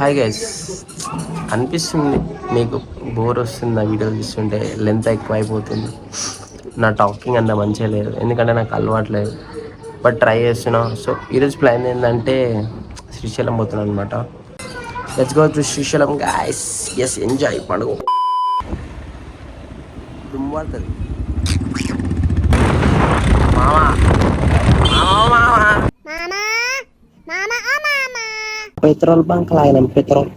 Hi guys, అనిపిస్తుంది మీకు bore వస్తుంది ఆ వీడియో చూస్తుంటే, లెంత్ ఎక్కువ అయిపోతుంది. నా టాకింగ్ అంత మంచిగా లేదు ఎందుకంటే నాకు అలవాట్లేదు, బట్ ట్రై చేస్తున్నా. సో ఈరోజు ప్లాన్ ఏంటంటే శ్రీశైలం పోతున్నాను అనమాట. Let's go to Srisailam guys. Yes, enjoy పండుగ దుమ్ముతుంది మామా పెట్రోల్ బంక్ లాగినాం petrol.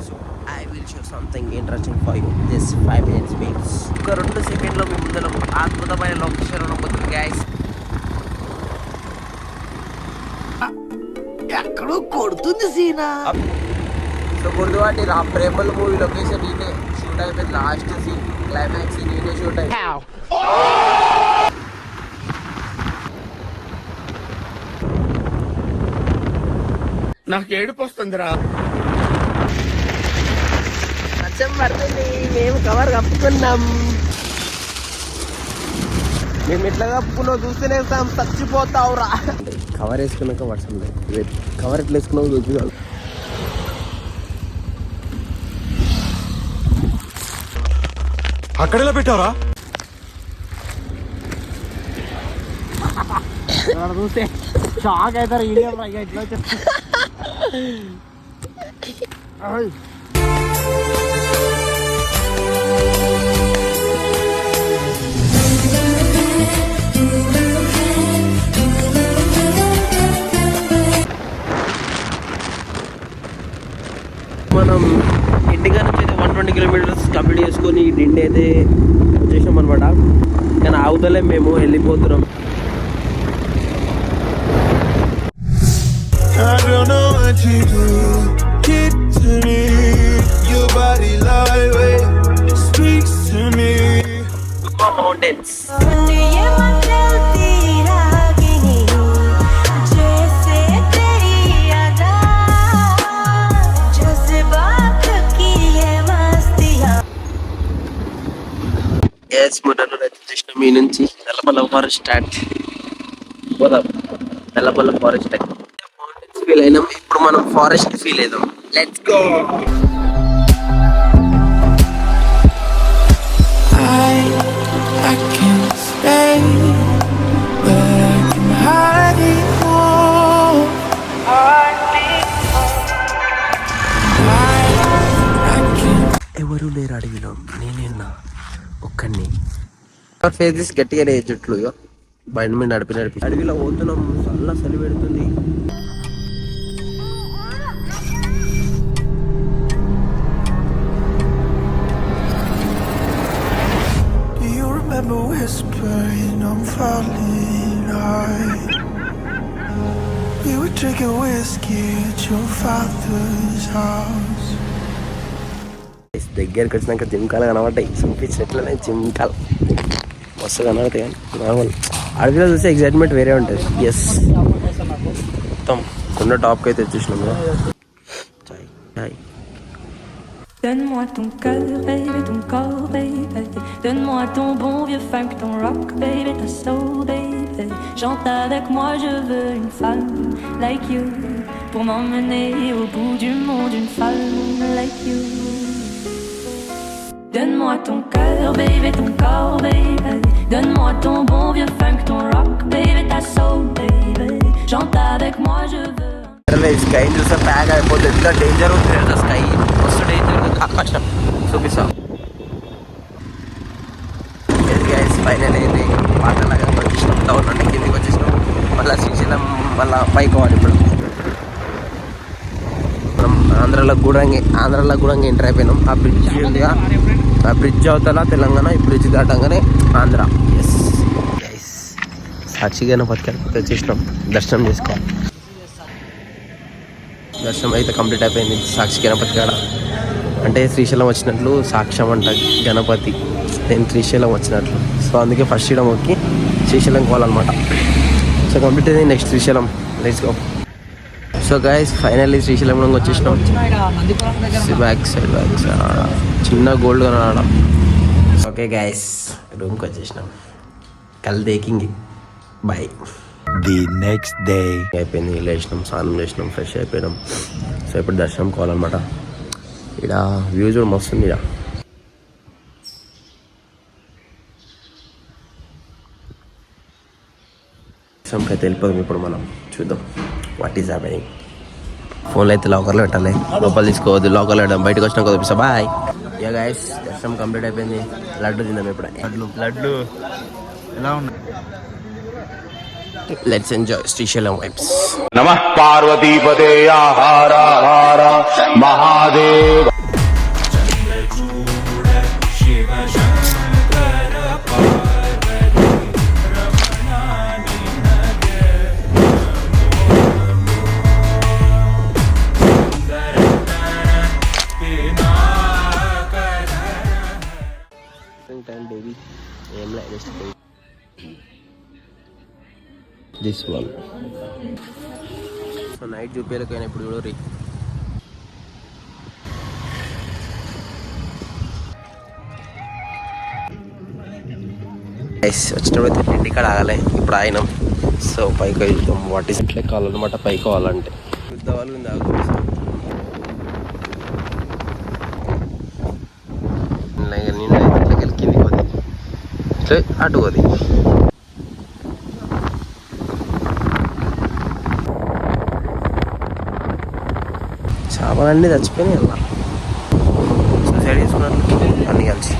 So I will show something interesting for you this 5 minutes weeks. ఒక 2 సెకండ్లో మీ ముందర అద్భుతమైన లొకేషన్ ఉండబోతుంది గైస్. ఎక్కడో కొడుతుంది సీనా. సో గుర్తుపాటి రా ప్రేమల మూవీ లొకేషన్ ఇదే షూట్ అయిపోయింది. లాస్ట్ సీన్ క్లైమాక్స్ సీన్ ఇదే షూట్ అయిపోయింది. నాకు ఏడుపు వస్తుందిరా. వర్షం పడుతుంది, మేము కవర్ కప్పుకున్నాం. మేము ఎట్లా కప్పుకున్నావు చూస్తేనే చచ్చిపోతావురా. కవర్ వేసుకున్నాక వర్షం లేదు. కవర్ ఎట్లా వేసుకున్నావు చూసి కాదు. అక్కడెలా పెట్టావరా? చూస్తే షాక్ అవుతారు. ఎట్లా చెప్తా మనం ఇంటికా నుంచి అయితే 120 kilometers కంప్లీట్ చేసుకొని డిండి అయితే వచ్చేసాం అనమాట. కానీ అవతలే మేము వెళ్ళిపోతున్నాం. I don't know what you do. Get to me. Your body lightweight speaks to me. Mountains. Yes, మొదలు వచ్చేసిన మీ నుంచి నల్లమల్ల ఫారెస్ట్ స్టార్ట్ పోదాం. నల్లమల్ల ఫారెస్ట్ ఫీల్ అయినాం. ఇప్పుడు మనం ఫారెస్ట్ ఫీల్ అయిదాం. Let's go. I can't stay, but I can hide it all. ఎవరు లేరు అడవిలో, నేనేనా ఒక్కడిని. ఫేస్ గట్టిగా లేదు జుట్లు. బండి మీద నడిపి అడవిలో పోతున్నాం. చల్ల చలి పెడుతుంది. Remember whispering I'm falling high. We were drinking whiskey at your father's house. దగ్గరికి వచ్చినాక జిమ్కాలు కనబడ్డాయి. చూపించినట్లనే జిమ్కాలు మస్తు కనబడతాయి. కానీ నార్మల్ అడవిలో చూస్తే ఎగ్జైట్మెంట్ వేరే ఉంటుంది. ఎస్, మొత్తం కొండ టాప్కి అయితే వచ్చేసినాము. చాయ్ చాయ్. Donne-moi ton cœur, baby, ton corps, baby. Donne-moi ton bon vieux funk, ton rock, baby, ta soul, baby. Chante avec moi, je veux une femme like you. Pour m'emmener au bout du monde, une femme like you. Donne-moi ton cœur, baby, ton corps, baby. Donne-moi ton bon vieux funk, ton rock, baby, ta soul, baby. Chante avec moi, je veux. Sky చూస్తే pack అయిపోతుంది. ఎంత danger ఉంటుంది sky, మస్తు danger ఉంది. ఆకాశం చూపిస్తాం. Final అయింది. పాటలాగా వచ్చేసినాం. టౌన్ అంటే కిందికి వచ్చేసినాం. మళ్ళీ శ్రీశైలం మళ్ళీ పైకి పోవాలి. ఇప్పుడు మనం ఆంధ్రాలో కూడా ఎంటర్ అయిపోయినాం. ఆ బ్రిడ్జ్ ఉందిగా, ఆ బ్రిడ్జ్ అవతల తెలంగాణ, ఈ బ్రిడ్జ్ దాటంగానే ఆంధ్ర. ఎస్ గైస్, సాక్షి గణపతికి వచ్చేసినాం. దర్శనం చేసుకోవాలి. దర్శనం అయితే కంప్లీట్ అయిపోయింది. సాక్షి గణపతి కాడ అంటే శ్రీశైలం వచ్చినట్లు సాక్ష్యం అంట గణపతి. నేను శ్రీశైలం వచ్చినట్లు. సో అందుకే ఫస్ట్ ఇయడం మొక్కి శ్రీశైలం పోవాలన్నమాట. సో కంప్లీట్ అయింది. Next Srisailam, let's go. So guys finally Srisailam కూడా వచ్చేసినాం. బ్యాక్ సైడ్ చిన్న గోల్డ్ కనడం. ఓకే గైస్, రూమ్కి వచ్చేసినాం. కల్ దేకింగ్ బాయ్. the next day. అయిపోయింది, లేచినాం, స్నానం చేసినాం, ఫ్రెష్ అయిపోయినాం. సో ఇప్పుడు దర్శనం కావాలన్నమాట. ఇక్కడ వ్యూ చూడ మస్తుంది. ఇక్కడ దర్శనంకి అయితే వెళ్ళిపోదాం. ఇప్పుడు మనం చూద్దాం వాట్ ఈస్ హ్యాపెనింగ్. ఫోన్లో అయితే లాకర్లో పెట్టాలి, లోపల తీసుకోవద్దు, లాకర్లో పెట్టాం. బయటకు వచ్చినా కొద్దిగా చూపిస్తా. బాయ్. యా గైస్, దర్శనం కంప్లీట్ అయిపోయింది. లడ్డు తిందాం ఇప్పుడు. లడ్డు ఎలా ఉన్నాయి? Let's enjoy Srisailam vibes. నమః పార్వతీపదే ఆహార హార Mahadeva. This one. So night చూపేలకైనా ఇప్పుడు చూడ రీ. వచ్చినప్పుడు ఇంటికాడ ఆగలే, ఇప్పుడు ఆగినాం. సో పైకి వెళ్తాం. వాట్ ఈస్ ఇట్లే కావాలన్నమాట. పైకి కావాలంటే పెద్ద వాళ్ళు నేను ఇట్లకి కిందికి పోతుంది, ఇట్లా అటు పోది. చేపలన్నీ చచ్చిపోయినాయి అలా సూసైడ్ చేసుకున్నట్లు అన్నీ కలిసి.